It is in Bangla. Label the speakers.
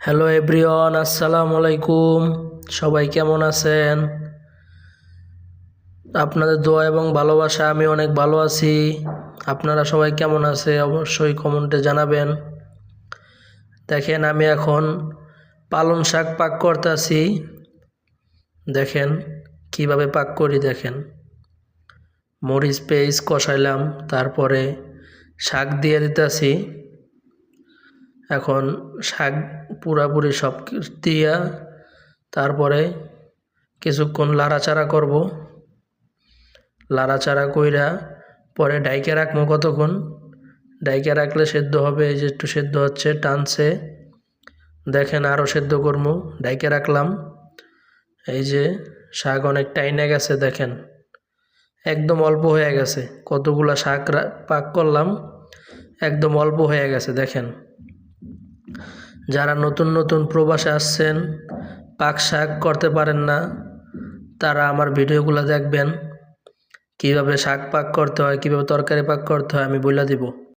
Speaker 1: হ্যালো এভরিওয়ান, আসসালামু আলাইকুম। সবাই কেমন আছেন? আপনাদের দোয়া এবং ভালোবাসা আমি অনেক ভালো আছি। আপনারা সবাই কেমন আছে অবশ্যই কমেন্টে জানাবেন। দেখেন, আমি এখন পালং শাক পাক করতেছি। দেখেন কিভাবে পাক করি। দেখেন, মরিচ পেস্ট কষাইলাম, তারপরে শাক দিয়ে দিতেছি। এখন শাক পুরাপুরি সব দিয়া তারপরে কিছুক্ষণ লাড়াচাড়া করব। লাড়াচাড়া কইরা পরে ডাইকে রাখবো কতক্ষণ। ডাইকে রাখলে সেদ্ধ হবে। এই যে একটু সেদ্ধ হচ্ছে, টানছে। দেখেন আরও সেদ্ধ করবো। ডাইকে রাখলাম। এই যে শাক অনেক টাইনে গেছে। দেখেন একদম অল্প হয়ে গেছে। কতগুলা শাক পাক করলাম, একদম অল্প হয়ে গেছে। দেখেন, যারা নতুন নতুন প্রবাসে আসছেন, পাক শাক করতে পারেন না, তারা আমার ভিডিওগুলো দেখবেন। কিভাবে শাক পাক করতে হয়, কিভাবে তরকারি পাক করতে হয় আমি বলে দিব।